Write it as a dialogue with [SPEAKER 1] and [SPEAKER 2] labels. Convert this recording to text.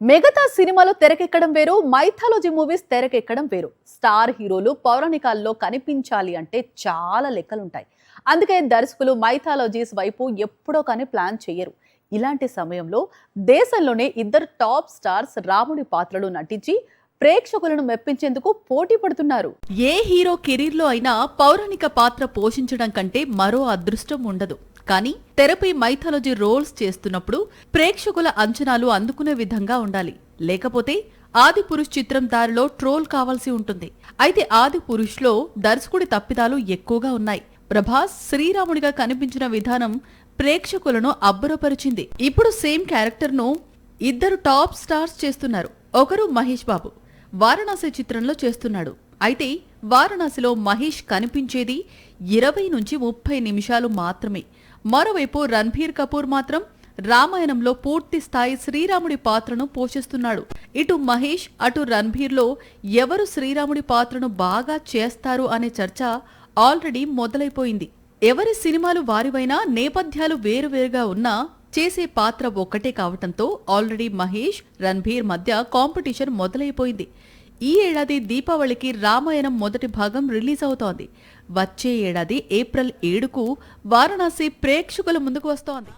[SPEAKER 1] మిగతా సినిమాలు తెరకెక్కడం వేరు, మైథాలజీ మూవీస్ తెరకెక్కడం వేరు. స్టార్ హీరోలు పౌరాణికాల్లో కనిపించాలి అంటే చాలా లెక్కలుంటాయి. అందుకే దర్శకులు మైథాలజీస్ వైపు ఎప్పుడో కానీ ప్లాన్ చేయరు. ఇలాంటి సమయంలో దేశంలోనే ఇద్దరు టాప్ స్టార్స్ రాముడి పాత్రలు నటించి ప్రేక్షకులను మెప్పించేందుకు పోటీ పడుతున్నారు.
[SPEAKER 2] ఏ హీరో కెరీర్లో అయినా పౌరాణిక పాత్ర పోషించడం కంటే మరో అదృష్టం ఉండదు. కానీ తెరపై మైథాలజీ రోల్స్ చేస్తున్నప్పుడు ప్రేక్షకుల అంచనాలు అందుకునే విధంగా ఉండాలి. లేకపోతే ఆదిపురుష్ చిత్రం దారిలో ట్రోల్ కావాల్సి ఉంటుంది. అయితే ఆదిపురుష్లో దర్శకుడి తప్పిదాలు ఎక్కువగా ఉన్నాయి. ప్రభాస్ శ్రీరాముడిగా కనిపించిన విధానం ప్రేక్షకులను అబ్బురపరిచింది. ఇప్పుడు సేమ్ క్యారెక్టర్ను ఇద్దరు టాప్ స్టార్స్ చేస్తున్నారు. ఒకరు మహేష్ బాబు వారణాసి చిత్రంలో చేస్తున్నాడు. అయితే వారణాసిలో మహేష్ కనిపించేది 20 నుంచి 30 నిమిషాలు మాత్రమే. మరోవైపు రణ్బీర్ కపూర్ మాత్రం రామాయణంలో పూర్తి స్థాయి శ్రీరాముడి పాత్రను పోషిస్తున్నాడు. ఇటు మహేష్ అటు రణ్బీర్లో ఎవరు శ్రీరాముడి పాత్రను బాగా చేస్తారు అనే చర్చ ఆల్రెడీ మొదలైపోయింది. ఎవరి సినిమాలు వారివైనా నేపథ్యాలు వేరువేరుగా ఉన్నా చేసే పాత్ర ఒక్కటే కావటంతో ఆల్రెడీ మహేష్ రణ్బీర్ మధ్య కాంపిటీషన్ మొదలైపోయింది. ఈ ఏడాది దీపావళికి రామాయణం మొదటి భాగం రిలీజ్ అవుతోంది. వచ్చే ఏడాది ఏప్రిల్ 7కు వారణాసి ప్రేక్షకుల ముందుకు వస్తోంది.